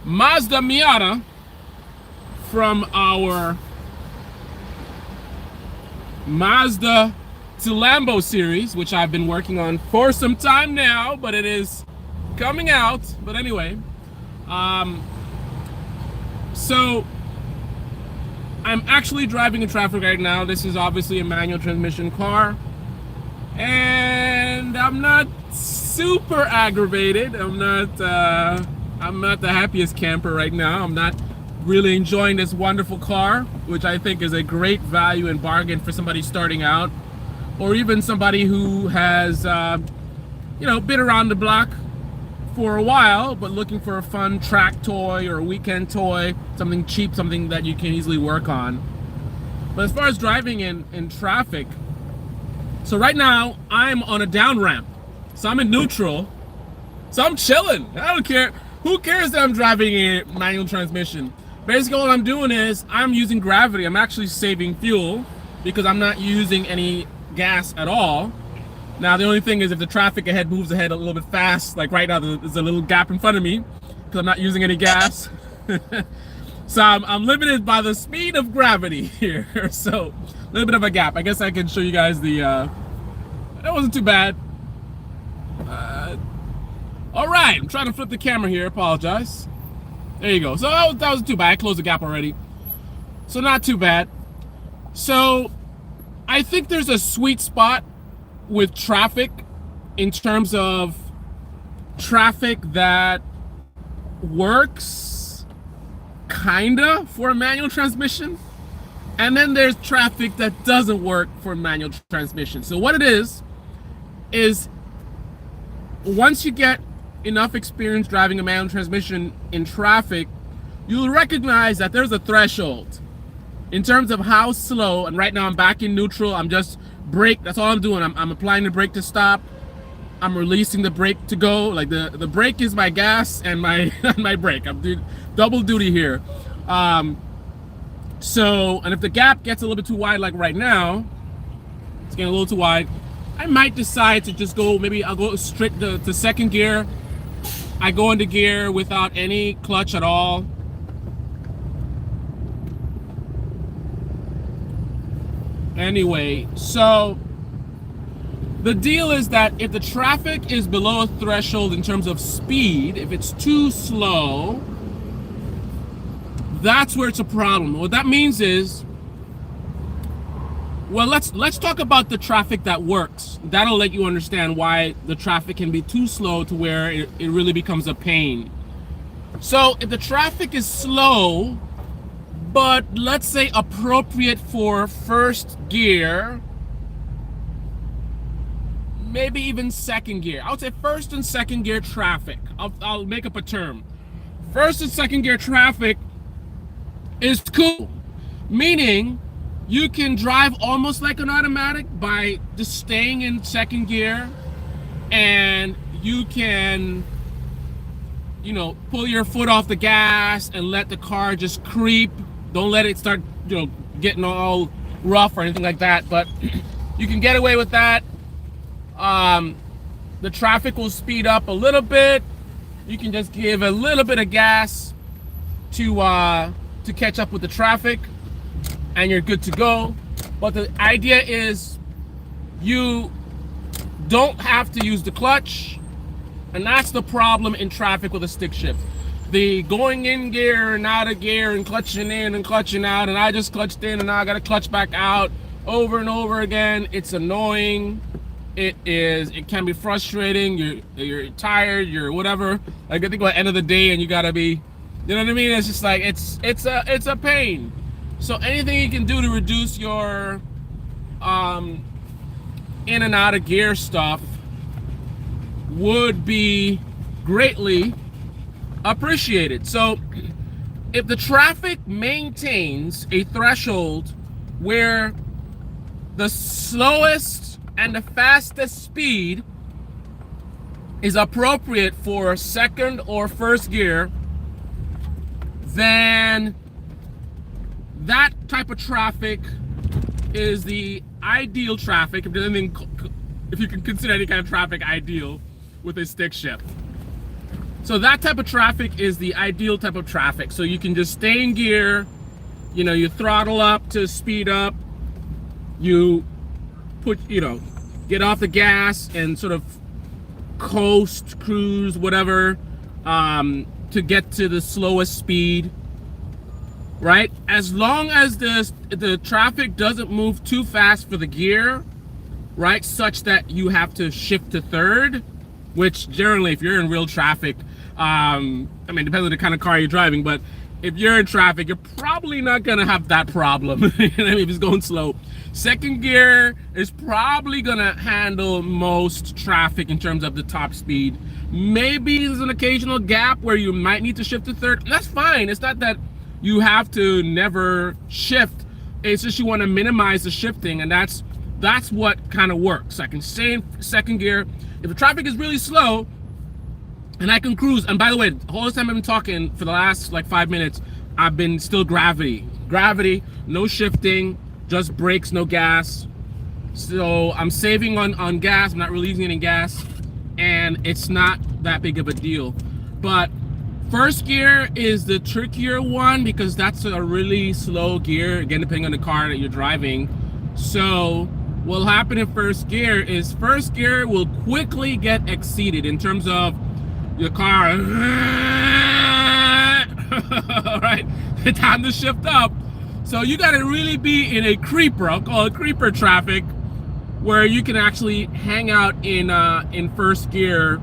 Mazda Miata from our Mazda to Lambo series, which I've been working on for some time now, but it is coming out. But anyway, so I'm actually driving in traffic right now. This is obviously a manual transmission car, and I'm not super aggravated. I'm not the happiest camper right now. I'm not really enjoying this wonderful car, which I think is a great value and bargain for somebody starting out, or even somebody who has been around the block for a while but looking for a fun track toy or a weekend toy, something cheap, something that you can easily work on. But as far as driving in traffic, so right now I'm on a down ramp, so I'm in neutral, so I'm chilling. I don't care. Who cares that I'm driving a manual transmission? Basically all I'm doing is I'm using gravity. I'm actually saving fuel because I'm not using any gas at all. Now the only thing is if the traffic ahead moves ahead a little bit fast, like right now there's a little gap in front of me because I'm not using any gas. So I'm limited by the speed of gravity here. So a little bit of a gap. I guess I can show you guys the, that wasn't too bad. All right, I'm trying to flip the camera here, apologize. There you go. So that wasn't too bad. I closed the gap already. So not too bad. So I think there's a sweet spot with traffic in terms of traffic that works kinda for a manual transmission, and then there's traffic that doesn't work for a manual transmission. So what it is once you get enough experience driving a manual transmission in traffic, you'll recognize that there's a threshold in terms of how slow. And right now I'm back in neutral. I'm just brake. That's all I'm doing. I'm applying the brake to stop. I'm releasing the brake to go. Like the brake is my gas and my my brake. I'm doing double duty here. So, and if the gap gets a little bit too wide, like right now, it's getting a little too wide, I might decide to just go, maybe I'll go straight to second gear. I go into gear without any clutch at all. Anyway, so the deal is that if the traffic is below a threshold in terms of speed, if it's too slow, that's where it's a problem. What that means is, well, let's talk about the traffic that works. That'll let you understand why the traffic can be too slow to where it really becomes a pain. So if the traffic is slow, but let's say appropriate for first gear, maybe even second gear. I would say first and second gear traffic. I'll make up a term. First and second gear traffic is cool, meaning you can drive almost like an automatic by just staying in second gear, and you can, pull your foot off the gas and let the car just creep. Don't let it start, getting all rough or anything like that, but you can get away with that. The traffic will speed up a little bit. You can just give a little bit of gas to catch up with the traffic, and you're good to go. But the idea is you don't have to use the clutch, and that's the problem in traffic with a stick shift. The going in gear and out of gear and clutching in and clutching out, and I just clutched in and now I gotta clutch back out over and over again. It's annoying. It can be frustrating. You're tired, you're whatever. Like, I think at the end of the day, and you gotta be, you know what I mean? It's just like, it's a pain. So anything you can do to reduce your in and out of gear stuff would be greatly appreciated. So if the traffic maintains a threshold where the slowest and the fastest speed is appropriate for second or first gear, then that type of traffic is the ideal traffic, if you can consider any kind of traffic ideal with a stick shift. So that type of traffic is the ideal type of traffic. So you can just stay in gear, you know, you throttle up to speed up, you put, you know, get off the gas and sort of coast, cruise, whatever, to get to the slowest speed, right? As long as the traffic doesn't move too fast for the gear, right, such that you have to shift to third, which generally if you're in real traffic, I mean, depends on the kind of car you're driving, but if you're in traffic, you're probably not gonna have that problem. If it's going slow. Second gear is probably gonna handle most traffic in terms of the top speed. Maybe there's an occasional gap where you might need to shift to third. That's fine. It's not that you have to never shift. It's just you want to minimize the shifting, and that's what kind of works. I can stay in second gear. If the traffic is really slow, and I can cruise, and by the way, the whole time I've been talking for the last like 5 minutes, I've been still gravity, no shifting, just brakes, no gas. So I'm saving on gas, I'm not really using any gas, and it's not that big of a deal. But first gear is the trickier one because that's a really slow gear, again, depending on the car that you're driving. So what'll happen in first gear is first gear will quickly get exceeded in terms of your car, all right, it's time to shift up. So you got to really be in a creeper, I'll call it creeper traffic, where you can actually hang out in first gear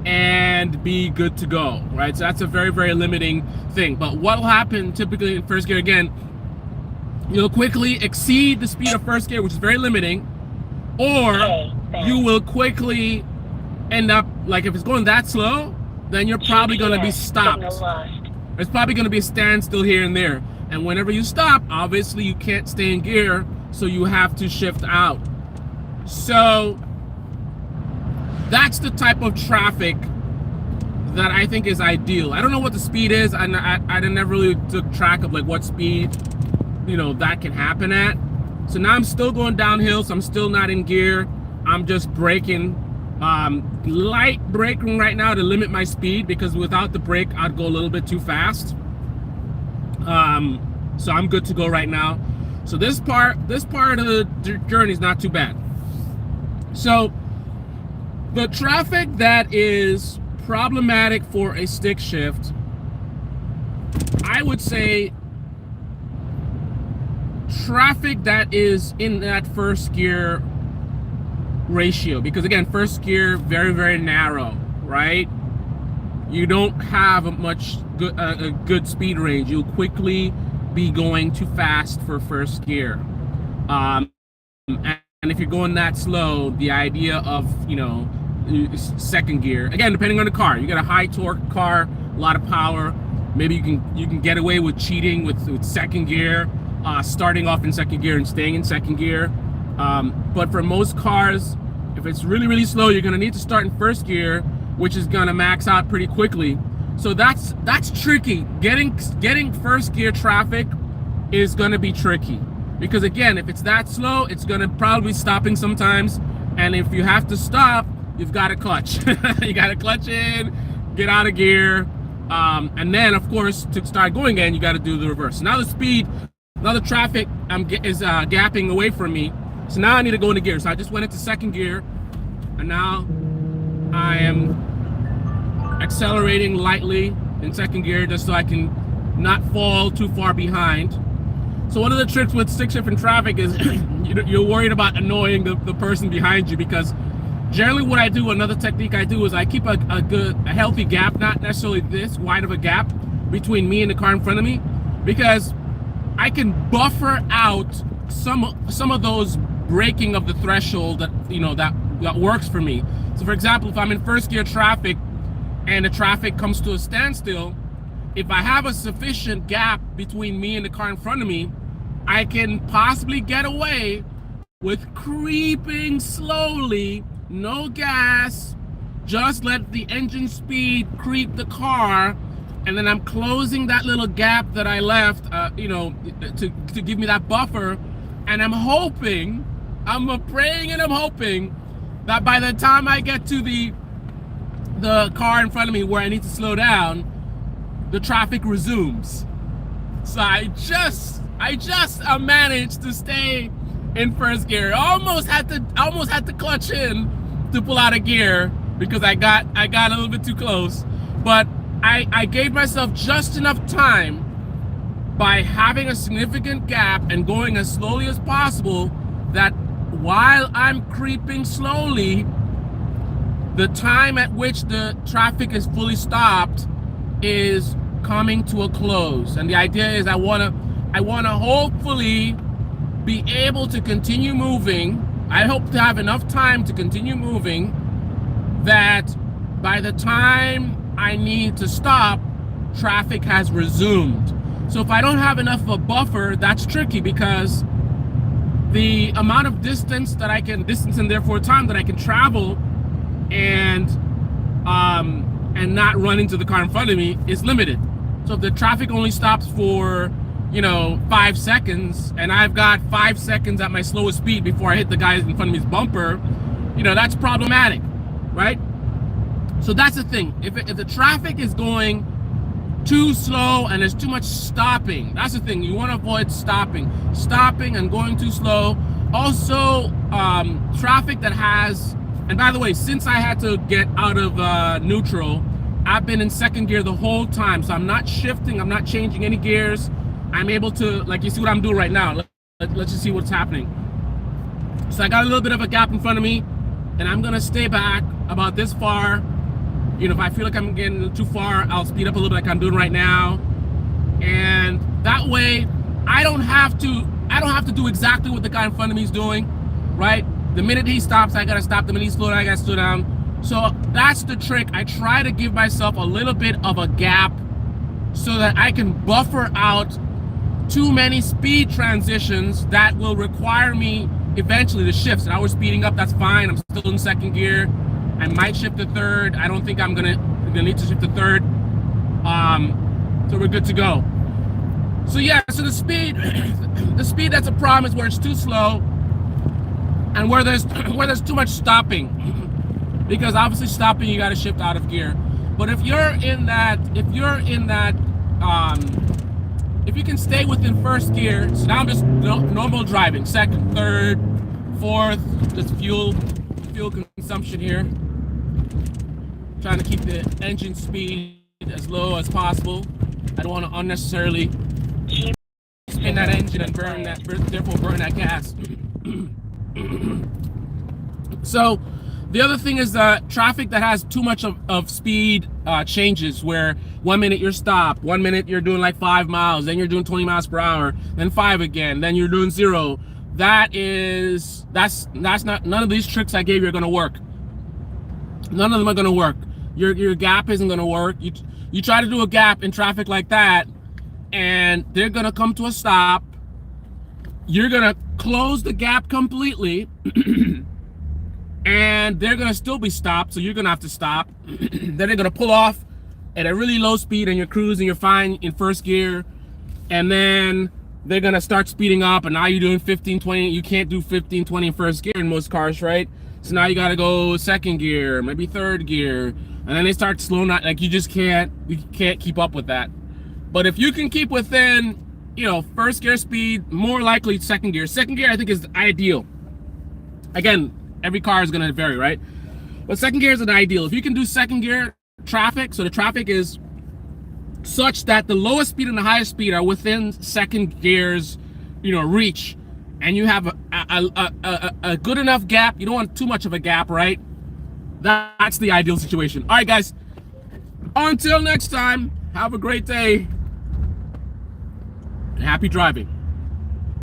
and be good to go, right? So that's a very, very limiting thing. But what will happen typically in first gear, again, you'll quickly exceed the speed of first gear, which is very limiting, or you will quickly end up, like if it's going that slow, then you're probably going to be stopped. There's probably going to be a standstill here and there. And whenever you stop, obviously you can't stay in gear, so you have to shift out. So that's the type of traffic that I think is ideal. I don't know what the speed is. I never really took track of like what speed, you know, that can happen at. So now I'm still going downhill, so I'm still not in gear. I'm just braking, light braking right now to limit my speed, because without the brake I'd go a little bit too fast. So I'm good to go right now. So this part of the journey is not too bad. So the traffic that is problematic for a stick shift, I would say traffic that is in that first gear ratio, because again, first gear, very, very narrow, right? You don't have a good speed range. You'll quickly be going too fast for first gear. And if you're going that slow, the idea of, you know, second gear, again, depending on the car, you got a high torque car, a lot of power, maybe you can get away with cheating with second gear, starting off in second gear and staying in second gear. But for most cars, if it's really, really slow, you're gonna need to start in first gear, which is gonna max out pretty quickly. So that's tricky. Getting first gear traffic is gonna be tricky, because again, if it's that slow, it's gonna probably be stopping sometimes, and if you have to stop, you've got to clutch. You got to clutch in, get out of gear, and then of course to start going again, you got to do the reverse. Now the speed, now the traffic is gapping away from me, so now I need to go into gear. So I just went into second gear, and now I am accelerating lightly in second gear just so I can not fall too far behind. So one of the tricks with stick shift in traffic is you're worried about annoying the person behind you, because generally what I do, another technique I do, is I keep a healthy gap, not necessarily this wide of a gap between me and the car in front of me, because I can buffer out some of those breaking of the threshold that, you know, that works for me. So for example, if I'm in first gear traffic and the traffic comes to a standstill, if I have a sufficient gap between me and the car in front of me, I can possibly get away with creeping slowly, no gas, just let the engine speed creep the car, and then I'm closing that little gap that I left, you know, to give me that buffer. And I'm hoping, I'm praying and I'm hoping that by the time I get to the the car in front of me where I need to slow down, the traffic resumes. So I just managed to stay in first gear. Almost had to clutch in to pull out of gear because I got a little bit too close. But I gave myself just enough time by having a significant gap and going as slowly as possible, that while I'm creeping slowly, the time at which the traffic is fully stopped is coming to a close. And the idea is I want to hopefully be able to continue moving. I hope to have enough time to continue moving that by the time I need to stop, traffic has resumed. So if I don't have enough of a buffer, that's tricky, because the amount of distance and therefore time that I can travel and not run into the car in front of me is limited. So if the traffic only stops for 5 seconds, and I've got 5 seconds at my slowest speed before I hit the guy in front of me's bumper, that's problematic, right? So that's the thing. If the traffic is going too slow and there's too much stopping, that's the thing. You want to avoid stopping and going too slow. Also, traffic that has, and by the way, since I had to get out of neutral, I've been in second gear the whole time. So I'm not shifting, I'm not changing any gears. I'm able to, like, you see what I'm doing right now. Let's just see what's happening. So I got a little bit of a gap in front of me, and I'm gonna stay back about this far. If I feel like I'm getting too far, I'll speed up a little bit like I'm doing right now. And that way, I don't have to do exactly what the guy in front of me is doing, right? The minute he stops, I gotta stop. The minute he slows down, I gotta slow down. So that's the trick. I try to give myself a little bit of a gap so that I can buffer out too many speed transitions that will require me eventually to shift. So now we're speeding up, that's fine. I'm still in second gear. I might shift to third. I don't think I'm gonna need to shift to third. So we're good to go. So yeah, so the speed that's a problem is where it's too slow and where there's too much stopping. Because obviously stopping, you gotta shift out of gear. But if you can stay within first gear, so now I'm just normal driving, second, third, fourth, just fuel consumption here. Trying to keep the engine speed as low as possible. I don't want to unnecessarily spin that engine and therefore burn that gas. So the other thing is traffic that has too much of speed changes, where 1 minute you're stopped, 1 minute you're doing like 5 miles, then you're doing 20 miles per hour, then 5 again, then you're doing 0. That's not, none of these tricks I gave you are gonna work. None of them are gonna work. Your gap isn't gonna work. You try to do a gap in traffic like that, and they're gonna come to a stop. You're gonna close the gap completely, and they're gonna still be stopped, so you're gonna have to stop. Then they're gonna pull off at a really low speed, and you're cruising, you're fine in first gear, and then they're gonna start speeding up, and now you're doing 15, 20. You can't do 15, 20 in first gear in most cars, right? So now you gotta go second gear, maybe third gear, and then they start slowing down. Like, you can't keep up with that. But if you can keep within, first gear speed, more likely second gear. Second gear, I think, is ideal. Again, every car is gonna vary, right? But second gear is an ideal. If you can do second gear traffic, so the traffic is such that the lowest speed and the highest speed are within second gear's, reach, and you have a good enough gap. You don't want too much of a gap, right? That's the ideal situation. All right, guys. Until next time, have a great day and happy driving.